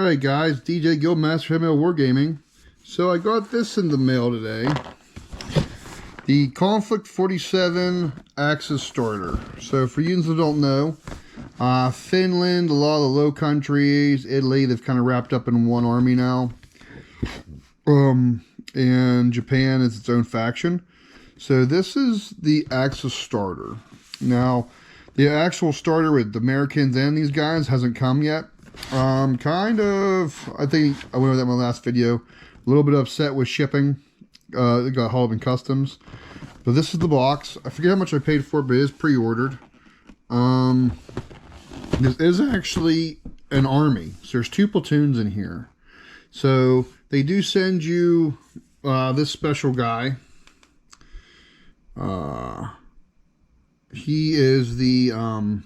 Alright guys, DJ Guildmaster ML Wargaming. So I got this in the mail today. The Konflikt 47 Axis Starter. So for you that don't know, Finland, a lot of the Low Countries, Italy, they've kind of wrapped up in one army now. And Japan is its own faction. So this is the Axis Starter. Now, the actual starter with the Americans and these guys hasn't come yet. Kind of, I think I went over that in my last video. A little bit upset with shipping. It got hauled in customs. But this is the box. I forget how much I paid for it, but it is pre-ordered. This is actually an army. So there's 2 platoons in here. So they do send you this special guy. He is the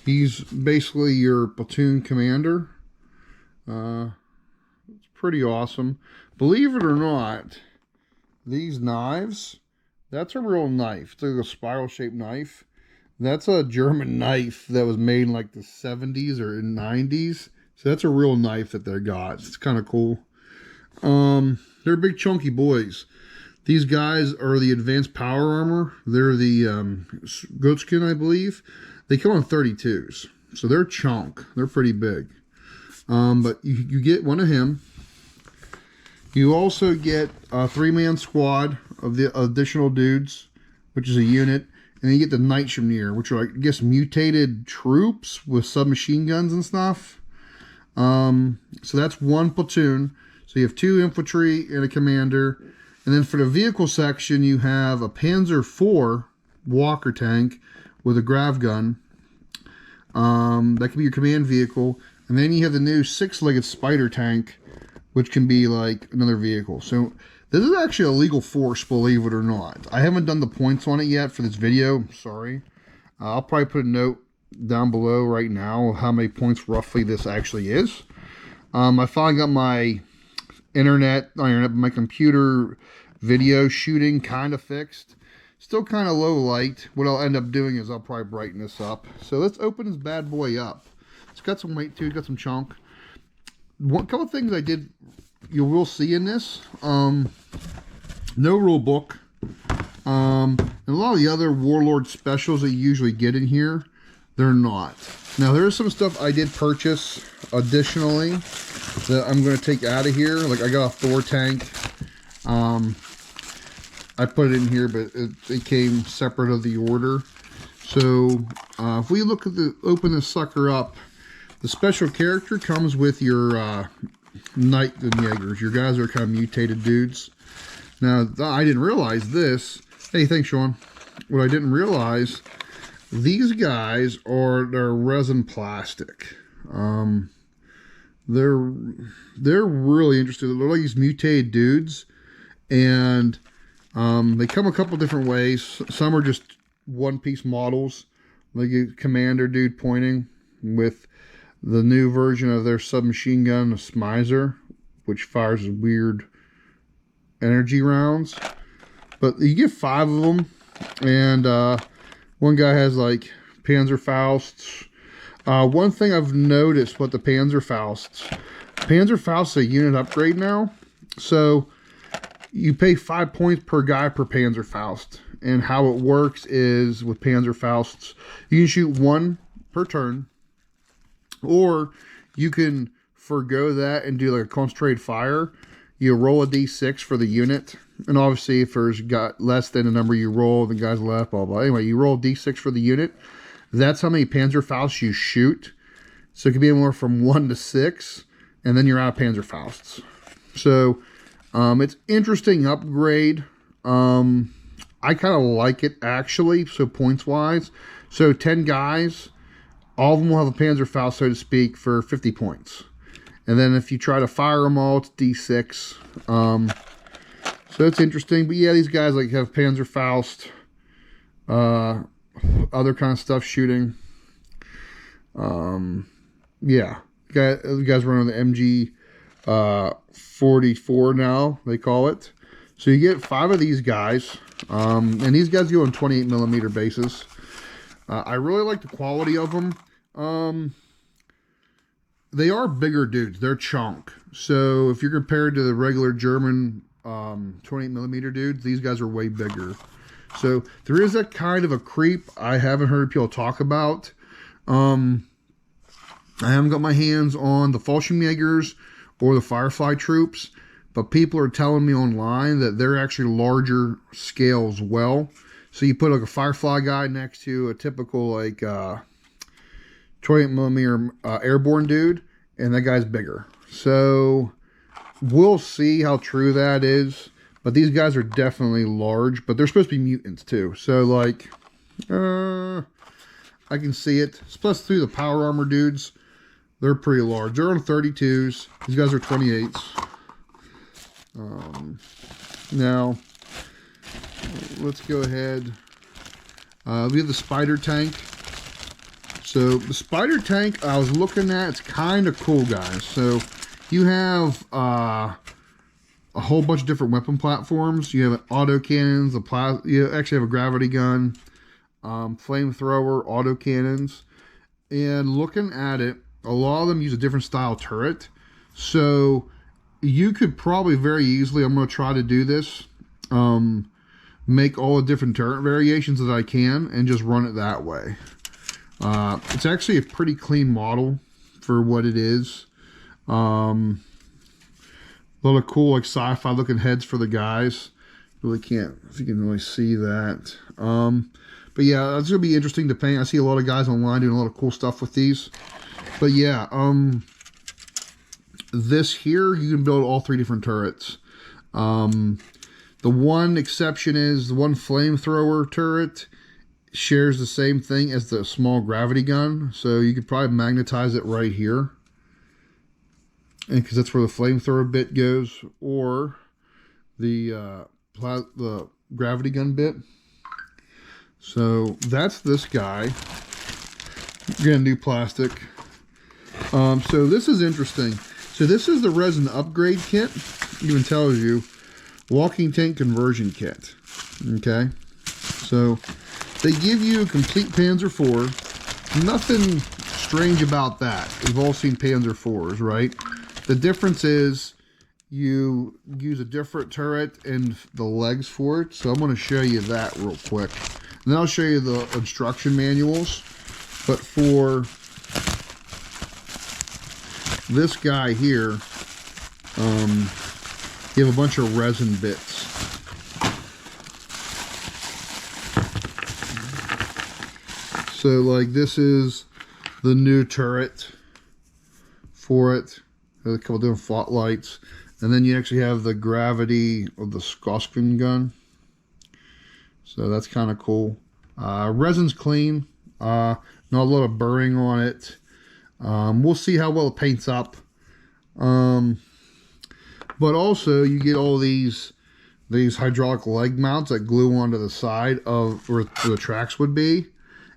he's basically your platoon commander. It's pretty awesome. Believe it or not, these knives, that's a real knife. It's like a spiral shaped knife. That's a German knife that was made in like the 70s or 90s. So that's a real knife that they got. It's kind of cool. They're big chunky boys. These guys are the advanced power armor. They're the goatskin, I believe. They come on 32s. So they're chunk. They're pretty big. But you get one of him. You also get a 3-man squad of the additional dudes, which is a unit. And then you get the Nachtjager, which are, I guess, mutated troops with submachine guns and stuff. So that's 1 platoon. So you have 2 infantry and a commander. And then for the vehicle section, you have a Panzer IV walker tank with a grav gun. That can be your command vehicle. And then you have the new 6-legged spider tank, which can be like another vehicle. So this is actually a legal force, believe it or not. I haven't done the points on it yet for this video. Sorry. I'll probably put a note down below right now of how many points roughly this actually is. I finally got my my computer video shooting kind of fixed. Still kind of low light. What I'll end up doing is I'll probably brighten this up. So let's open this bad boy up. It's got some weight too. It's got some chunk. One couple of things I did, you will see in this. No rule book. And a lot of the other Warlord specials that you usually get in here, they're not. Now there's some stuff I did purchase additionally that I'm going to take out of here. Like I got a Thor tank. I put it in here, but it came separate of the order. So if we look at open this sucker up, the special character comes with your Nachtjagers. Your guys are kind of mutated dudes. Now I didn't realize this. Hey, thanks, Sean. What I didn't realize, these guys they're resin plastic. They're really interesting. They're like these mutated dudes, and they come a couple different ways. Some are just one-piece models, like a commander dude pointing with the new version of their submachine gun, a Smizer, which fires weird energy rounds. But you get 5 of them, and one guy has like Panzerfausts. One thing I've noticed with the Panzerfaust is a unit upgrade now. So you pay 5 points per guy per Panzerfaust. And how it works is with Panzerfausts, you can shoot 1 per turn. Or you can forgo that and do like a concentrated fire. You roll a d6 for the unit. And obviously if there's got less than the number you roll, the guys left, blah, blah. Anyway, you roll a d6 for the unit. That's how many Panzerfausts you shoot. So it can be anywhere from 1 to 6. And then you're out of Panzerfausts. So it's interesting upgrade. I kind of like it actually. So points wise. So 10 guys. All of them will have a Panzerfaust, so to speak, for 50 points. And then if you try to fire them all, it's d6. So it's interesting. But yeah, these guys like have Panzerfaust. Other kind of stuff shooting. Yeah. You guys run on the MG 44 now, they call it. So you get 5 of these guys. And these guys go on 28mm bases. I really like the quality of them. they are bigger dudes. They're chunk. So if you're compared to the regular German 28mm dudes, these guys are way bigger. So there is a kind of a creep I haven't heard people talk about. I haven't got my hands on the Fallschirmjägers or the Firefly troops, but people are telling me online that they're actually larger scale as well. So you put like a Firefly guy next to a typical like 28mm airborne dude, and that guy's bigger. So we'll see how true that is. But these guys are definitely large, but they're supposed to be mutants too. So like, I can see it. Plus through the power armor dudes, they're pretty large. They're on 32s. These guys are 28s. Now, let's go ahead. We have the spider tank. So the spider tank I was looking at, it's kind of cool, guys. So you have a whole bunch of different weapon platforms. You have auto cannons, you actually have a gravity gun, flamethrower, auto cannons. And looking at it, a lot of them use a different style turret. So you could probably very easily, I'm going to try to do this, make all the different turret variations that I can and just run it that way. It's actually a pretty clean model for what it is. A lot of cool, like sci-fi looking heads for the guys. Really can't, if you can really see that. But yeah, it's gonna be interesting to paint. I see a lot of guys online doing a lot of cool stuff with these. But yeah, this here, you can build all 3 different turrets. The one exception is the one flamethrower turret shares the same thing as the small gravity gun. So you could probably magnetize it right here. And because that's where the flamethrower bit goes, or the gravity gun bit. So that's this guy. You're gonna do plastic. So this is interesting. So this is the resin upgrade kit. It even tells you walking tank conversion kit. Okay. So they give you a complete Panzer IV. Nothing strange about that. We've all seen Panzer IVs, right? The difference is you use a different turret and the legs for it. So I'm going to show you that real quick. And then I'll show you the instruction manuals. But for this guy here, you have a bunch of resin bits. So like this is the new turret for it. A couple different floodlights, and then you actually have the gravity of the Skoskin gun. So that's kind of cool. Resin's clean, not a lot of burring on it. We'll see how well it paints up. But also you get all these hydraulic leg mounts that glue onto the side of where the tracks would be,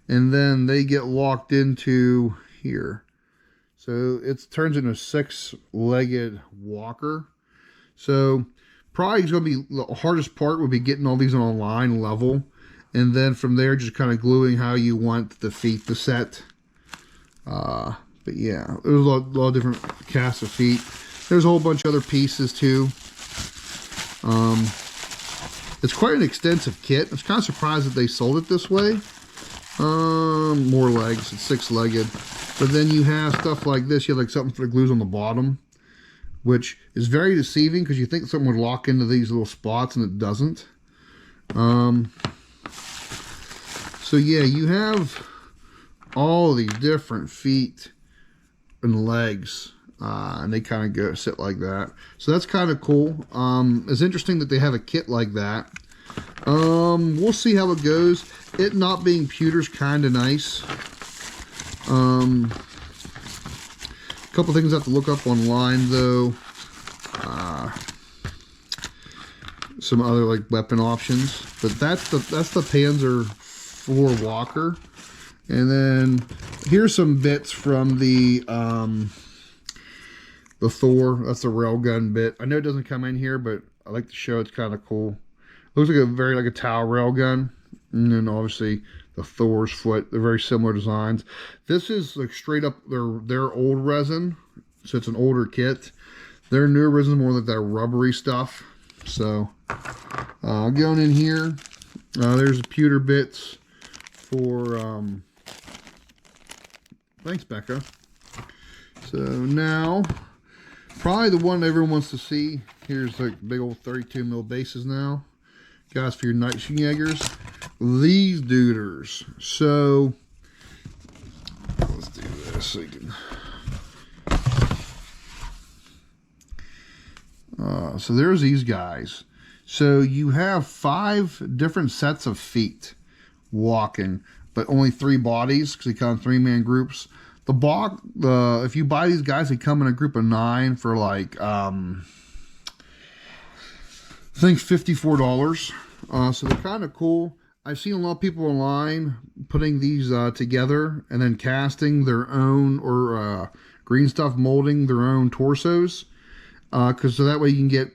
and then they get locked into here. So it turns into a 6-legged walker. So probably it's going to be the hardest part would be getting all these on a line level. And then from there, just kind of gluing how you want the feet to set. But yeah, there's a lot of different casts of feet. There's a whole bunch of other pieces too. It's quite an extensive kit. I was kind of surprised that they sold it this way. More legs, it's 6-legged. But then you have stuff like this. You have like something for the glues on the bottom, which is very deceiving because you think something would lock into these little spots and it doesn't. So yeah, you have all these different feet and legs, and they kind of go sit like that. So that's kind of cool. It's interesting that they have a kit like that. We'll see how it goes. It not being pewter is kind of nice. A couple things I have to look up online though. Some other like weapon options, but that's the Panzer IV Walker. And then here's some bits from the Thor. That's the railgun bit. I know it doesn't come in here, but I like to show it's kind of cool. Looks like a Tau railgun, and then obviously the Thor's foot. They're very similar designs. This is like straight up their old resin. So it's an older kit. Their newer version is more like that rubbery stuff. So going in here, there's the pewter bits for, thanks Becca. So now, probably the one everyone wants to see. Here's like big old 32 mil bases now. Guys, for your Nachtjagers. These duders. So, let's do this so you can... so there's these guys. So you have 5 different sets of feet walking, but only 3 bodies because they come in 3-man groups. If you buy these guys, they come in a group of 9 for like I think $54. So they're kind of cool. I've seen a lot of people online putting these together and then casting their own or green stuff molding their own torsos. So that way you can get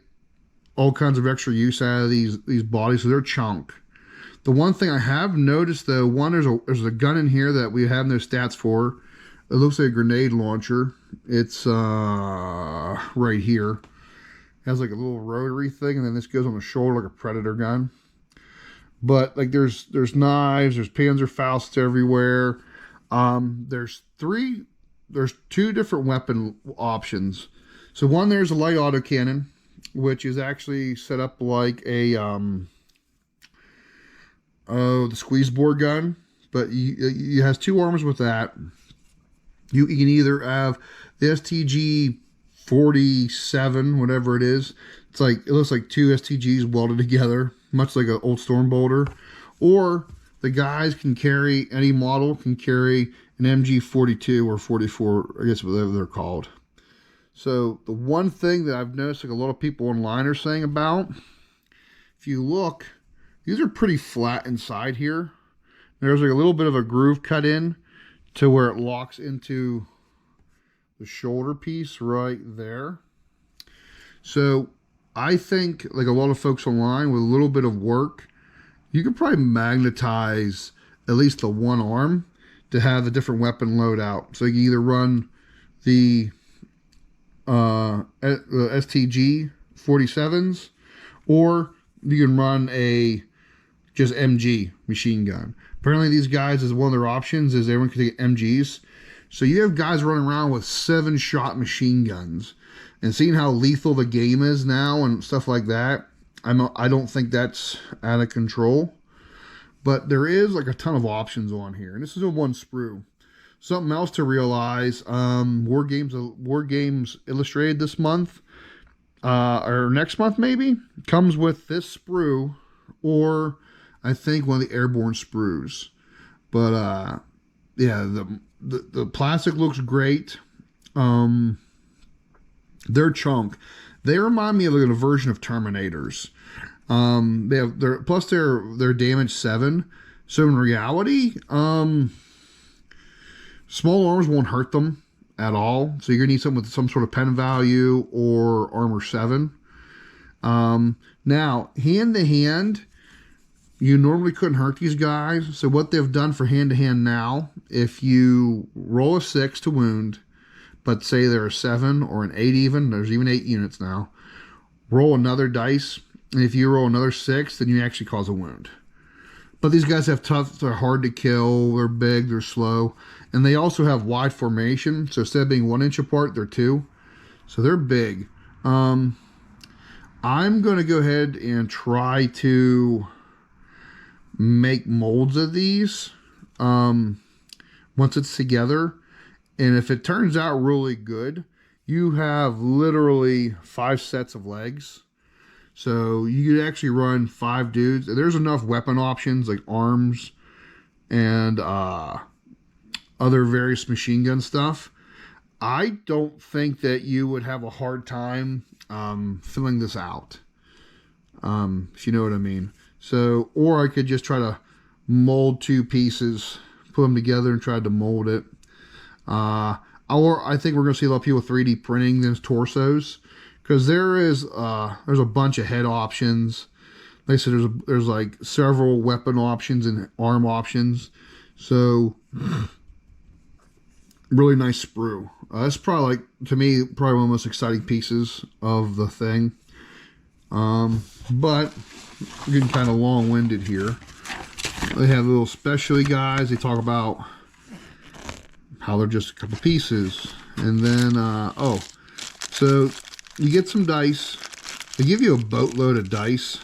all kinds of extra use out of these bodies. So they're chunk. The one thing I have noticed though, there's a gun in here that we have no stats for. It looks like a grenade launcher. It's right here. It has like a little rotary thing, and then this goes on the shoulder like a Predator gun. But like there's knives, there's Panzerfausts everywhere. There's 2 different weapon options. So one, there's a light autocannon, which is actually set up like a the squeeze bore gun, but it has 2 arms with that. You can either have the STG 47, whatever it is. It looks like 2 STGs welded together, much like an old Storm Bolter. Or the guys can carry, any model can carry an MG42 or 44, I guess whatever they're called. So the one thing that I've noticed like a lot of people online are saying about, if you look, these are pretty flat inside here. There's like a little bit of a groove cut in to where it locks into the shoulder piece right there. So I think like a lot of folks online with a little bit of work, you could probably magnetize at least the one arm to have a different weapon loadout. So you can either run the STG 47s, or you can run a just MG machine gun. Apparently these guys, is one of their options is everyone can take MGs. So you have guys running around with 7-shot machine guns, and seeing how lethal the game is now and stuff like that, I don't think that's out of control. But there is like a ton of options on here, and this is a 1 sprue. Something else to realize, War Games Illustrated this month, or next month maybe, comes with this sprue, or I think one of the airborne sprues. But yeah, the plastic looks great. They're chunk. They remind me of like a version of Terminators. They're damage 7. So in reality, small arms won't hurt them at all. So you're gonna need something with some sort of pen value or armor 7. Now, hand to hand, you normally couldn't hurt these guys. So what they've done for hand to hand now, if you roll a 6 to wound, but say they're a 7 or an 8 even, there's even 8 units now, roll another dice, and if you roll another 6, then you actually cause a wound. But these guys have tough, they're hard to kill, they're big, they're slow, and they also have wide formation, so instead of being 1 inch apart, they're 2. So they're big. I'm going to go ahead and try to make molds of these once it's together. And if it turns out really good, you have literally 5 sets of legs. So you could actually run 5 dudes. There's enough weapon options like arms and other various machine gun stuff. I don't think that you would have a hard time filling this out, if you know what I mean. So, or I could just try to mold 2 pieces, put them together and try to mold it. Or I think we're going to see a lot of people 3D printing these torsos, because there's a bunch of head options. Like I said, there's like several weapon options and arm options. So really nice sprue. That's probably, like, to me, probably one of the most exciting pieces of the thing. But we're getting kind of long-winded here. They have little specialty guys. They talk about how they're just a couple pieces. And then, so you get some dice. They give you a boatload of dice,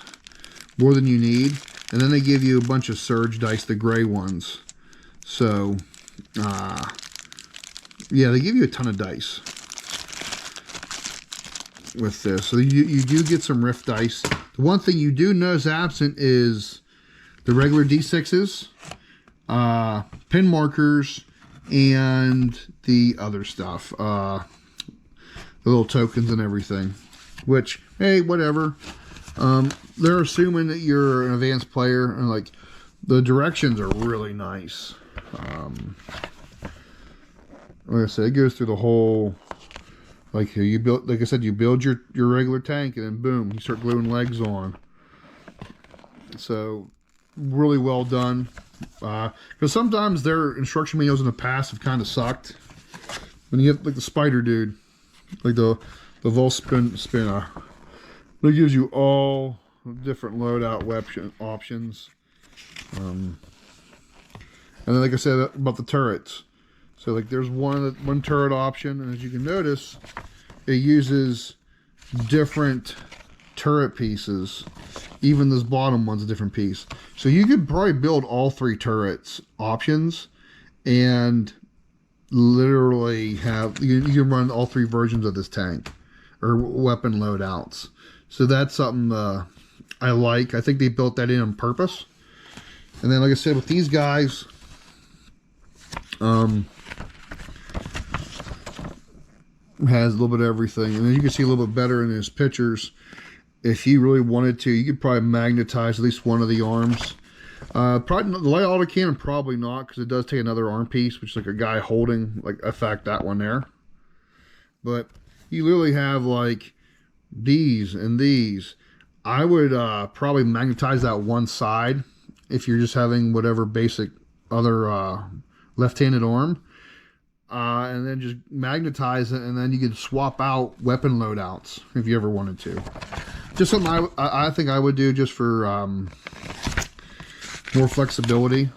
more than you need. And then they give you a bunch of surge dice, the gray ones. So, yeah, they give you a ton of dice with this. So you do get some rift dice. The one thing you do notice absent is the regular D6s, pin markers, and the other stuff. The little tokens and everything. Which, hey, whatever. They're assuming that you're an advanced player, and like the directions are really nice. Like I said, it goes through the whole, like you build, like I said, you build your regular tank, and then boom, you start gluing legs on. So really well done. Because sometimes their instruction manuals in the past have kind of sucked. When you get like the spider dude, like the Vol spinner, it gives you all different loadout weapon options. And then, like I said about the turrets, so like there's one turret option, and as you can notice, it uses different turret pieces. Even this bottom one's a different piece. So you could probably build all 3 turrets options, and literally have you can run all 3 versions of this tank or weapon loadouts. So that's something I like. I think they built that in on purpose. And then, like I said, with these guys, has a little bit of everything. And then you can see a little bit better in his pictures. If you really wanted to, you could probably magnetize at least one of the arms. Probably the light autocannon, probably not, because it does take another arm piece, which is like a guy holding, like, effect that one there. But you literally have like these and these. I would probably magnetize that one side if you're just having whatever basic other left-handed arm. And then just magnetize it, and then you can swap out weapon loadouts if you ever wanted to. Just something I think I would do just for more flexibility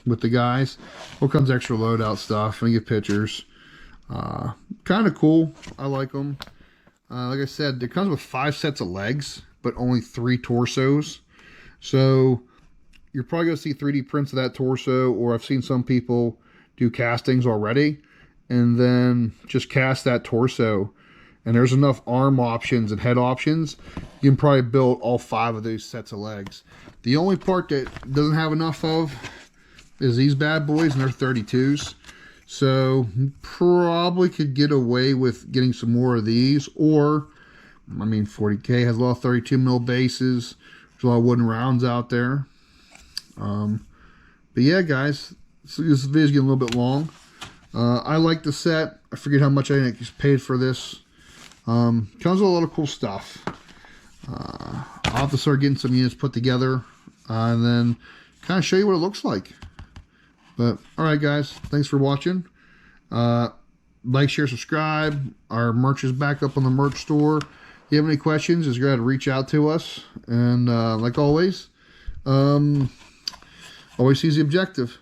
with the guys. What comes extra loadout stuff, and you get pictures. Kind of cool. I like them. Like I said, it comes with 5 sets of legs, but only 3 torsos. So you're probably going to see 3D prints of that torso, or I've seen some people do castings already, and then just cast that torso. And there's enough arm options and head options. You can probably build all 5 of those sets of legs. The only part that doesn't have enough of is these bad boys, and they're 32s. So probably could get away with getting some more of these, or, I mean, 40K has a lot of 32 mil bases. There's a lot of wooden rounds out there. But yeah, guys, so this video's getting a little bit long. I like the set. I forget how much I paid for this. Comes with a lot of cool stuff. I'll have to start getting some units put together, and then kind of show you what it looks like. But alright, guys, thanks for watching. Like, share, subscribe. Our merch is back up on the merch store. If you have any questions, just go ahead and reach out to us. And like always, always seize the objective.